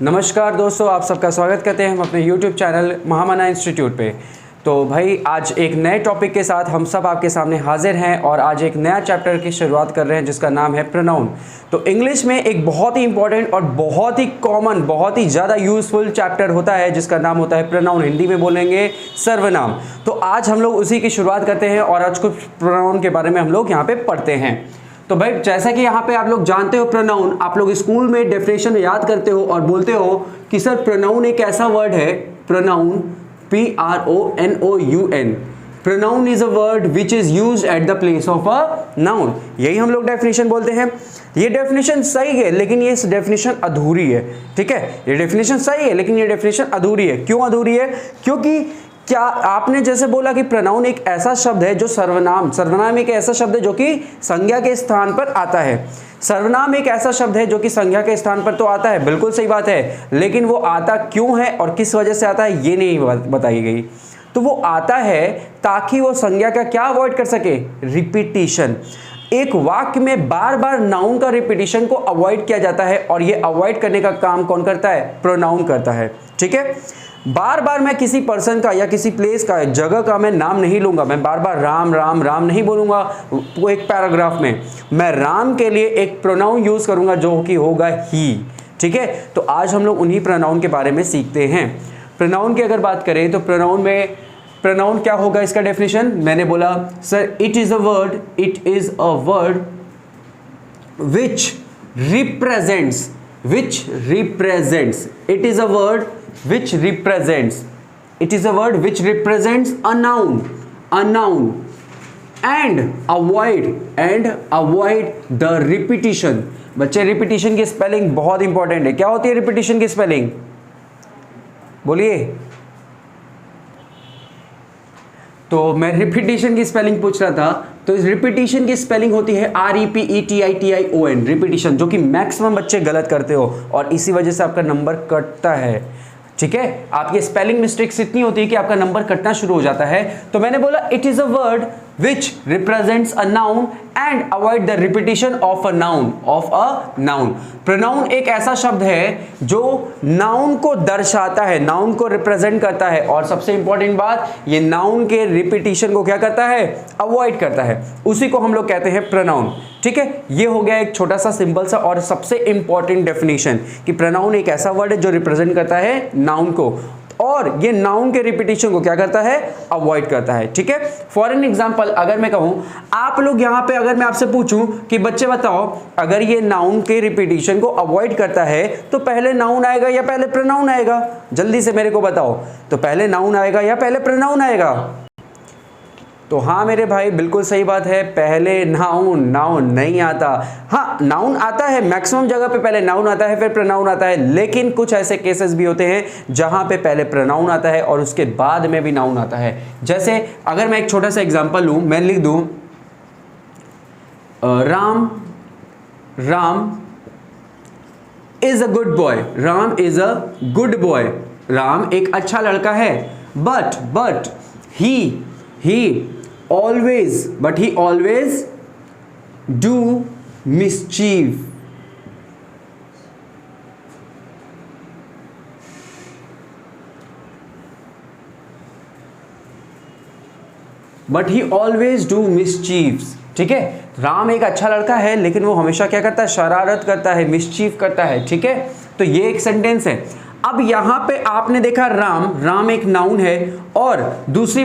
नमस्कार दोस्तों, आप सबका स्वागत करते हैं हम अपने YouTube चैनल महामना इंस्टीट्यूट पे। तो भाई आज एक नए टॉपिक के साथ हम सब आपके सामने हाजिर हैं और आज एक नया चैप्टर की शुरुआत कर रहे हैं जिसका नाम है प्रोनाउन। तो इंग्लिश में एक बहुत ही इंपॉर्टेंट और बहुत ही कॉमन, बहुत ही ज़्यादा यूज़फुल चैप्टर होता है जिसका नाम होता है प्रोनाउन। हिंदी में बोलेंगे सर्वनाम। तो आज हम लोग उसी की शुरुआत करते हैं और आज कुछ प्रोनाउन के बारे में हम लोग यहाँ पे पढ़ते हैं। तो भाई जैसा कि यहाँ पे आप लोग जानते हो प्रोनाउन, आप लोग स्कूल में डेफिनेशन याद करते हो और बोलते हो कि सर प्रोनाउन एक ऐसा वर्ड है, pronoun PRONOUN, pronoun is a word which is used at the place of a noun. यही हम लोग डेफिनेशन बोलते हैं। ये डेफिनेशन सही है लेकिन ये डेफिनेशन अधूरी है। ठीक है, ये डेफिनेशन सही है लेकिन ये डेफिनेशन अधूरी है। क्यों अधूरी है? क्योंकि क्या आपने जैसे बोला कि प्रोनाउन एक ऐसा शब्द है जो सर्वनाम एक ऐसा शब्द है जो कि संज्ञा के स्थान पर आता है। सर्वनाम एक ऐसा शब्द है जो कि संज्ञा के स्थान पर तो आता है, बिल्कुल सही बात है, लेकिन वो आता क्यों है और किस वजह से आता है ये नहीं बताई गई। तो वो आता है ताकि वो संज्ञा का क्या अवॉइड कर सके, रिपीटिशन। एक वाक्य में बार बार नाउन का रिपीटिशन को अवॉइड किया जाता है और ये अवॉइड करने का काम कौन करता है? प्रोनाउन करता है। ठीक है, बार बार मैं किसी पर्सन का या किसी प्लेस का, जगह का मैं नाम नहीं लूंगा। मैं बार बार राम राम राम नहीं बोलूंगा। वो एक पैराग्राफ में मैं राम के लिए एक प्रोनाउन यूज करूंगा जो कि होगा ही। ठीक है, तो आज हम लोग उन्हीं प्रोनाउन के बारे में सीखते हैं। प्रोनाउन की अगर बात करें तो प्रोनाउन क्या होगा, इसका डेफिनेशन मैंने बोला sir it is a word which represents it is a word which represents a noun and avoid the repetition। बच्चे रिपीटिशन की स्पेलिंग बहुत इंपॉर्टेंट है। क्या होती है रिपीटिशन की स्पेलिंग? बोलिए। तो मैं रिपीटिशन की स्पेलिंग पूछ रहा था, तो इस रिपीटिशन की स्पेलिंग होती है REPETITION, रिपीटिशन, जो कि मैक्सिमम बच्चे गलत करते हो और इसी वजह से आपका नंबर कटता है। ठीक है, आपकी स्पेलिंग मिस्टेक्स इतनी होती है कि आपका नंबर कटना शुरू हो जाता है। तो मैंने बोला it is a word which represents a noun and avoid the repetition of a noun। Pronoun एक ऐसा शब्द है जो नाउन को दर्शाता है, नाउन को रिप्रेजेंट करता है और सबसे इंपॉर्टेंट बात, ये नाउन के रिपीटिशन को क्या करता है? अवॉइड करता है। उसी को हम लोग कहते हैं प्रोनाउन। ठीक है, ये हो गया एक छोटा सा सिंपल सा और सबसे इंपॉर्टेंट डेफिनेशन कि प्रोनाउन एक ऐसा वर्ड है जो रिप्रेजेंट करता है नाउन को और ये नाउन के रिपीटिशन को क्या करता है? अवॉइड करता है। ठीक है, फॉर एन एग्जांपल अगर मैं कहूं, आप लोग यहां पे अगर मैं आपसे पूछूं कि बच्चे बताओ अगर ये नाउन के रिपीटिशन को अवॉइड करता है तो पहले नाउन आएगा या पहले प्रोनाउन आएगा? जल्दी से मेरे को बताओ, तो पहले नाउन आएगा या पहले प्रोनाउन आएगा? तो हाँ मेरे भाई, बिल्कुल सही बात है, पहले नाउन नहीं आता। हाँ, नाउन आता है, मैक्सिमम जगह पे पहले नाउन आता है फिर प्रोनाउन आता है, लेकिन कुछ ऐसे केसेस भी होते हैं जहां पे पहले प्रोनाउन आता है और उसके बाद में भी नाउन आता है। जैसे अगर मैं एक छोटा सा एग्जांपल लूं, मैं लिख दूं Ram is a good boy. Ram is a good boy, Ram एक अच्छा लड़का है। But he always do mischief। ठीक है, राम एक अच्छा लड़का है लेकिन वो हमेशा क्या करता है? शरारत करता है, मिसचीफ करता है। ठीक है, तो ये एक सेंटेंस है। अब यहां पे आपने देखा राम एक नाउन है और दूसरी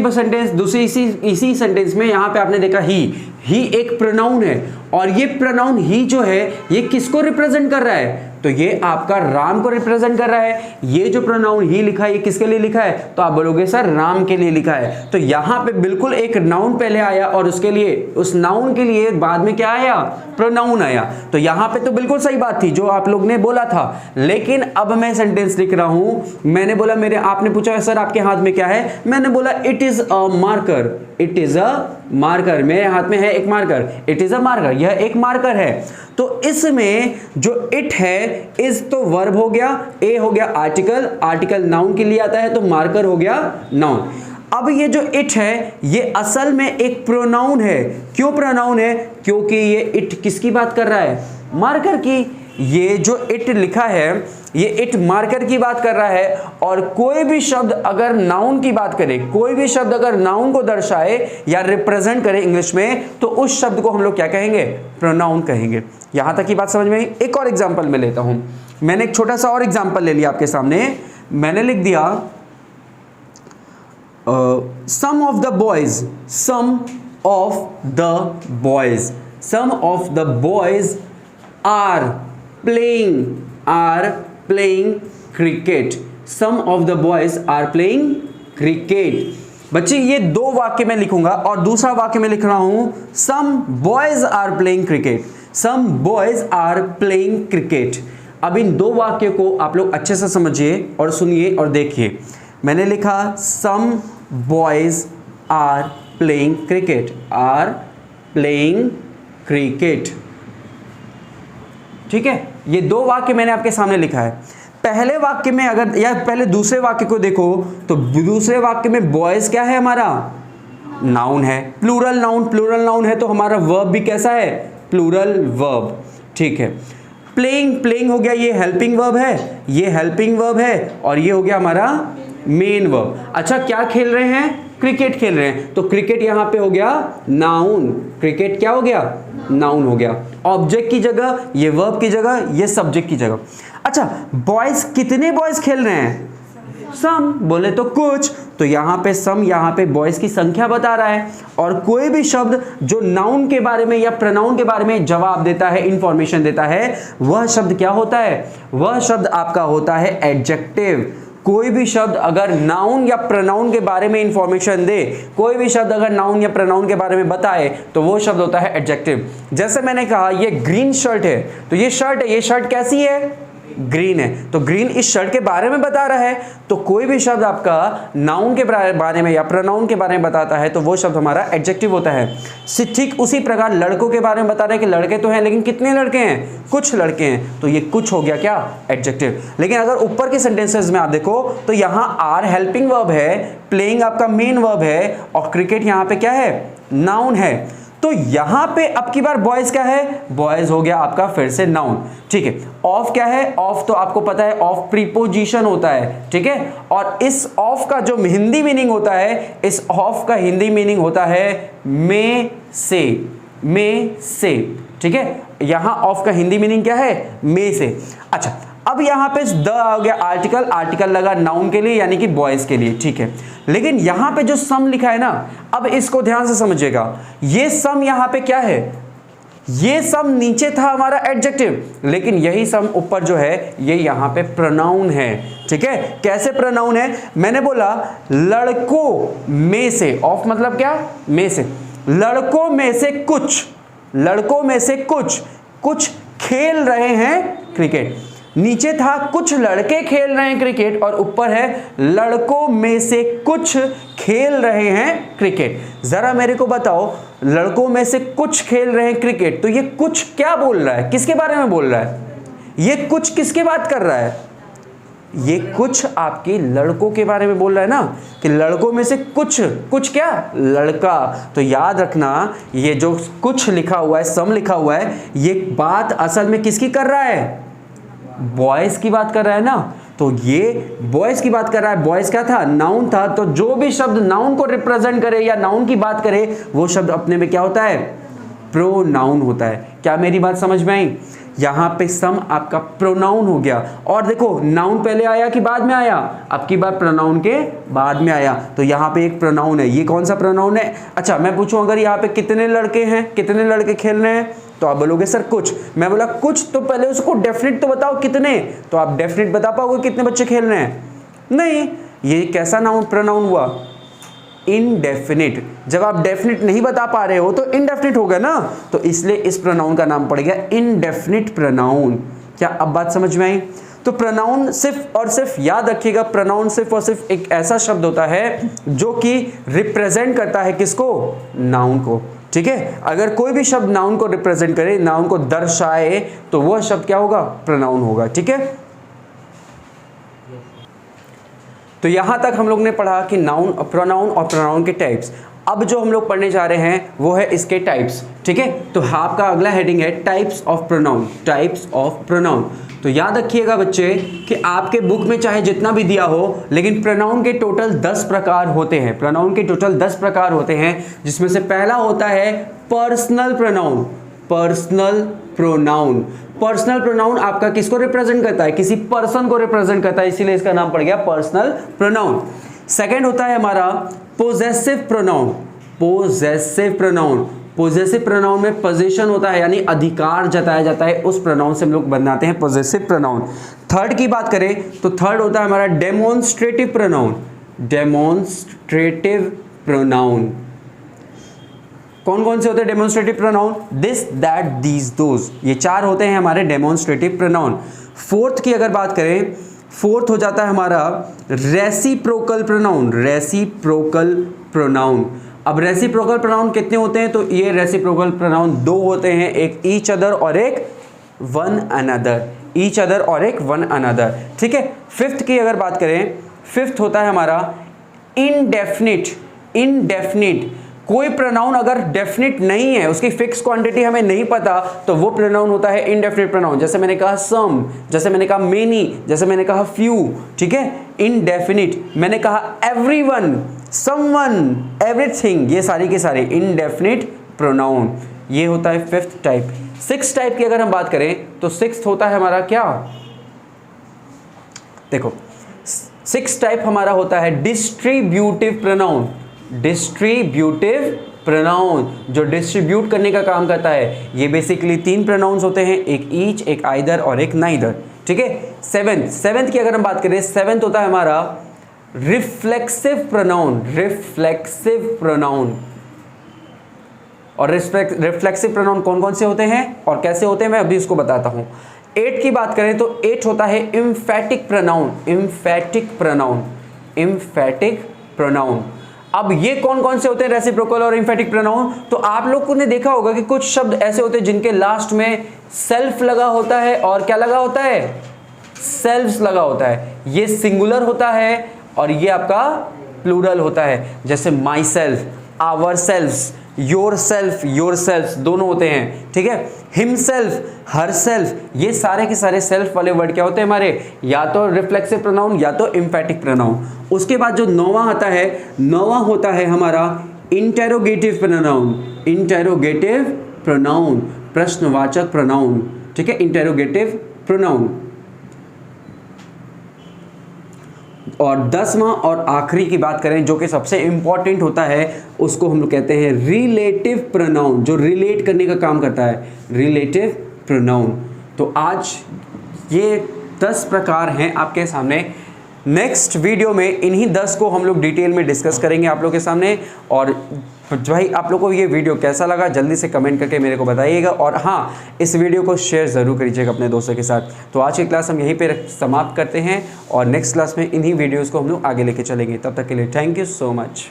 इसी सेंटेंस में यहां पे आपने देखा ही एक प्रोनाउन है और ये प्रोनाउन ही जो है ये किसको रिप्रेजेंट कर रहा है? तो ये आपका राम को रिप्रेजेंट कर रहा है। ये जो प्रोनाउन ही लिखा है ये किसके लिए लिखा है? तो आप बोलोगे सर राम के लिए लिखा है। तो यहां पे बिल्कुल एक नाउन पहले आया और उसके लिए, उस नाउन के लिए बाद में क्या आया? प्रोनाउन आया। तो यहां पे तो बिल्कुल सही बात थी जो आप लोग ने बोला था, लेकिन अब मैं सेंटेंस लिख रहा हूं। मैंने बोला आपने पूछा सर आपके हाथ में क्या है? मैंने बोला इट इज अ मार्कर। मेरे हाथ में है एक marker, it is a marker, यह एक मार्कर है। तो इसमें जो इट है, इज तो वर्ब हो गया, ए हो गया आर्टिकल नाउन के लिए आता है, तो मार्कर हो गया नाउन। अब ये जो इट है ये असल में एक प्रोनाउन है। क्यों प्रोनाउन है? क्योंकि ये इट किसकी बात कर रहा है? मार्कर की। ये जो इट लिखा है ये इट मार्कर की बात कर रहा है, और कोई भी शब्द अगर नाउन की बात करे, कोई भी शब्द अगर नाउन को दर्शाए या रिप्रेजेंट करे इंग्लिश में, तो उस शब्द को हम लोग क्या कहेंगे? प्रोनाउन कहेंगे। यहां तक की बात समझ में आई? एक और एग्जांपल मैं लेता हूं। मैंने एक छोटा सा और एग्जांपल ले लिया आपके सामने। मैंने लिख दिया some of the boys, some of the boys, some of the boys are playing cricket, some of the boys are playing cricket. बच्चे ये दो वाक्य मैं लिखूंगा और दूसरा वाक्य मैं लिख रहा हूं some boys are playing cricket, some boys are playing cricket. अब इन दो वाक्य को आप लोग अच्छे से समझिए और सुनिए और देखिए। मैंने लिखा some boys are playing cricket, are playing cricket, ठीक है। ये दो वाक्य मैंने आपके सामने लिखा है। पहले वाक्य में अगर, या पहले दूसरे वाक्य को देखो तो दूसरे वाक्य में बॉयज क्या है? हमारा नाउन है, प्लूरल नाउन, प्लूरल नाउन है तो हमारा वर्ब भी कैसा है? प्लूरल वर्ब, ठीक है। प्लेइंग, प्लेइंग हो गया, ये हेल्पिंग वर्ब है, ये हेल्पिंग वर्ब है, और ये हो गया हमारा मेन वर्ब। अच्छा, क्या खेल रहे हैं? क्रिकेट खेल रहे हैं, तो क्रिकेट यहां पे हो गया नाउन, क्रिकेट क्या हो गया? नाउन हो गया। ऑब्जेक्ट की जगह ये वर्ब की जगह ये सब्जेक्ट की जगह। अच्छा, बॉयज, कितने बॉयज खेल रहे हैं? सम, बोले तो कुछ, तो यहां पे सम, यहां पे बॉयज की संख्या बता रहा है। और कोई भी शब्द जो नाउन के बारे में या प्रोनाउन के बारे में जवाब देता है, इंफॉर्मेशन देता है, वह शब्द क्या होता है? वह शब्द आपका होता है एडजेक्टिव। कोई भी शब्द अगर नाउन या प्रोनाउन के बारे में इंफॉर्मेशन दे, कोई भी शब्द अगर नाउन या प्रोनाउन के बारे में बताए, तो वो शब्द होता है एडजेक्टिव। जैसे मैंने कहा ये ग्रीन शर्ट है, तो ये शर्ट है, ये शर्ट कैसी है? ग्रीन है, तो ग्रीन इस शर्ट के बारे में बता रहा है। तो कोई भी शब्द आपका नाउन के बारे में या प्रोनाउन के बारे में बताता है तो वो शब्द हमारा एडजेक्टिव होता है। ठीक उसी प्रकार लड़कों के बारे में बता रहे हैं कि लड़के तो हैं, लेकिन कितने लड़के हैं? कुछ लड़के हैं, तो ये कुछ हो गया क्या? एडजेक्टिव। लेकिन अगर ऊपर के सेंटेंसेस में आप देखो तो यहाँ आर हेल्पिंग वर्ब है, प्लेइंग आपका मेन वर्ब है, और क्रिकेट यहाँ पे क्या है? नाउन है। तो यहां पे अब की बार बॉयज क्या है? बॉयज हो गया आपका फिर से नाउन, ठीक है। ऑफ क्या है? ऑफ तो आपको पता है ऑफ प्रीपोजिशन होता है, ठीक है। और इस ऑफ का जो हिंदी मीनिंग होता है, इस ऑफ का हिंदी मीनिंग होता है में से, में से, ठीक है। यहां ऑफ का हिंदी मीनिंग क्या है? में से। अच्छा, अब यहां पे द आ गया आर्टिकल, आर्टिकल लगा नाउन के लिए यानी कि बॉयज के लिए, ठीक है। लेकिन यहां पे जो सम लिखा है ना, अब इसको ध्यान से समझिएगा। ये सम यहां पे क्या है? ये सम नीचे था हमारा एडजेक्टिव, लेकिन यही सम ऊपर जो है ये यहां पे प्रोनाउन है, ठीक है। कैसे प्रोनाउन है? मैंने बोला लड़कों में से, ऑफ मतलब क्या? में से। लड़कों में से कुछ, लड़कों में से कुछ खेल रहे हैं क्रिकेट। नीचे था कुछ लड़के खेल रहे हैं क्रिकेट, और ऊपर है लड़कों में से कुछ खेल रहे हैं क्रिकेट। जरा मेरे को बताओ, लड़कों में से कुछ खेल रहे हैं क्रिकेट, तो ये कुछ क्या बोल रहा है? किसके बारे में बोल रहा है? ये कुछ किसके बात कर रहा है? ये कुछ आपके लड़कों के बारे में बोल रहा है ना, कि लड़कों में से कुछ क्या? लड़का। तो याद रखना, ये जो कुछ लिखा हुआ है, सम लिखा हुआ है, ये बात असल में किसकी कर रहा है? बॉयज की बात कर रहा है ना। तो ये बॉयज की बात कर रहा है। बॉयज क्या था? नाउन था। तो जो भी शब्द नाउन को रिप्रेजेंट करे या नाउन की बात करे, वो शब्द अपने में क्या होता है? प्रोनाउन होता है। क्या मेरी बात समझ में आई? यहां पे सम आपका प्रोनाउन हो गया। और देखो, नाउन पहले आया कि बाद में आया? अब की बार प्रोनाउन के बाद में आया। तो यहां पे एक प्रोनाउन है। ये कौन सा प्रोनाउन है? अच्छा, मैं पूछूं अगर यहां पे कितने लड़के हैं, कितने लड़के खेल रहे हैं, तो आप बोलोगे सर कुछ। मैं बोला कुछ, तो पहले उसको डेफिनेट तो बताओ कितने, तो आप डेफिनेट बता पाओगे कितने बच्चे खेल रहे हैं? नहीं। ये कैसा नाउन प्रोनाउन हुआ? इनडेफिनिट। जब आप डेफिनेट नहीं बता पा रहे हो तो इनडेफिनिट होगा ना, तो इसलिए इस प्रोनाउन का नाम पड़ गया इनडेफिनिट प्रोनाउन। क्या अब बात समझ में आई? तो प्रोनाउन सिर्फ और सिर्फ याद रखिएगा, प्रोनाउन सिर्फ और सिर्फ एक ऐसा शब्द होता है जो कि रिप्रेजेंट करता है किसको? नाउन को, ठीक है। अगर कोई भी शब्द नाउन को रिप्रेजेंट करे, नाउन को दर्शाए, तो वह शब्द क्या होगा? प्रोनाउन होगा, ठीक है। तो यहां तक हम लोग ने पढ़ा कि नाउन, प्रोनाउन और प्रोनाउन के टाइप्स। अब जो हम लोग पढ़ने जा रहे हैं वो है इसके टाइप्स, ठीक है। तो आपका अगला हेडिंग है types of pronoun, types of pronoun. तो याद रखिएगा बच्चे कि आपके बुक में चाहे जितना भी दिया हो, लेकिन प्रोनाउन के टोटल 10 प्रकार होते हैं, प्रोनाउन के टोटल 10 प्रकार होते हैं, जिसमें से पहला होता है personal pronoun. Personal pronoun, personal pronoun आपका किसको रिप्रेजेंट करता है? किसी पर्सन को रिप्रेजेंट करता है, इसीलिए इसका नाम पड़ गया पर्सनल प्रोनाउन। सेकंड होता है हमारा possessive pronoun. Possessive pronoun, possessive pronoun में पोजीशन होता है, यानी अधिकार जताया जाता है, उस प्रोनाउन से हम लोग बनाते हैं पोजेसिव प्रोनाउन। थर्ड की बात करें तो थर्ड होता है हमारा डेमोन्स्ट्रेटिव प्रोनाउन। डेमोन्स्ट्रेटिव प्रोनाउन कौन कौन से होते हैं demonstrative pronoun? This, that, these, those, ये 4 होते हैं हमारे डेमोन्स्ट्रेटिव प्रोनाउन। फोर्थ की अगर बात करें, फोर्थ हो जाता है हमारा रेसिप्रोकल प्रोनाउन। रेसिप्रोकल प्रोनाउन, अब रेसिप्रोकल प्रोनाउन कितने होते हैं? तो ये रेसिप्रोकल प्रोनाउन 2 होते हैं, एक ईच अदर और एक वन अनदर। ईच अदर और एक वन अनदर, ठीक है। फिफ्थ की अगर बात करें, फिफ्थ होता है हमारा इनडेफिनिट। इनडेफिनिट, कोई प्रोनाउन अगर डेफिनिट नहीं है, उसकी फिक्स क्वांटिटी हमें नहीं पता, तो वो प्रोनाउन होता है इनडेफिनिट प्रोनाउन। जैसे मैंने कहा सम, जैसे मैंने कहा मेनी, जैसे मैंने कहा फ्यू, ठीक है। इनडेफिनिट, मैंने कहा एवरीवन, समवन, एवरीथिंग, ये सारी के सारे इनडेफिनिट प्रोनाउन। ये होता है फिफ्थ टाइप। सिक्स्थ टाइप की अगर हम बात करें तो सिक्स्थ होता है हमारा क्या? देखो, सिक्स्थ टाइप हमारा होता है डिस्ट्रीब्यूटिव प्रोनाउन। डिस्ट्रीब्यूटिव प्रोनाउन, जो डिस्ट्रीब्यूट करने का काम करता है। ये बेसिकली 3 प्रोनाउंस होते हैं, एक ईच, एक आइदर और एक नाइदर, ठीक है। सेवेंथ की अगर हम बात करें, सेवेंथ होता है हमारा रिफ्लेक्सिव प्रोनाउन। रिफ्लेक्सिव प्रोनाउन, और रिफ्लेक्सिव प्रोनाउन कौन कौन से होते हैं और कैसे होते हैं मैं अभी उसको बताता हूं। 8 की बात करें तो 8 होता है emphatic pronoun. Emphatic pronoun, emphatic pronoun. अब ये कौन कौन से होते हैं रेसिप्रोकल और एम्फेटिक प्रोनाउन? तो आप लोगों ने देखा होगा कि कुछ शब्द ऐसे होते हैं जिनके लास्ट में सेल्फ लगा होता है, और क्या लगा होता है? सेल्व्स लगा होता है। ये सिंगुलर होता है और ये आपका प्लूरल होता है। जैसे myself, ourselves, yourself, yourself दोनों होते हैं, ठीक है। हिमसेल्फ, हर सेल्फ, ये सारे के सारे सेल्फ वाले वर्ड क्या होते हैं हमारे? या तो रिफ्लेक्सिव प्रोनाउन या तो एम्फेटिक प्रोनाउन। उसके बाद जो 9वां आता है, 9वां होता है हमारा इंटेरोगेटिव प्रोनाउन। इंटेरोगेटिव प्रोनाउन, प्रश्नवाचक प्रोनाउन, ठीक है, इंटेरोगेटिव प्रोनाउन। और 10वां और आखिरी की बात करें, जो कि सबसे इंपॉर्टेंट होता है, उसको हम लोग कहते हैं रिलेटिव प्रोनाउन, जो रिलेट करने का काम करता है, रिलेटिव प्रोनाउन। तो आज ये 10 प्रकार हैं आपके सामने। नेक्स्ट वीडियो में इन्हीं 10 को हम लोग डिटेल में डिस्कस करेंगे आप लोगों के सामने। और भाई आप लोगों को ये वीडियो कैसा लगा जल्दी से कमेंट करके मेरे को बताइएगा, और हाँ, इस वीडियो को शेयर ज़रूर करिएगा अपने दोस्तों के साथ। तो आज की क्लास हम यहीं पे समाप्त करते हैं, और नेक्स्ट क्लास में इन्हीं वीडियोज़ को हम लोग आगे लेके चलेंगे। तब तक के लिए थैंक यू सो मच।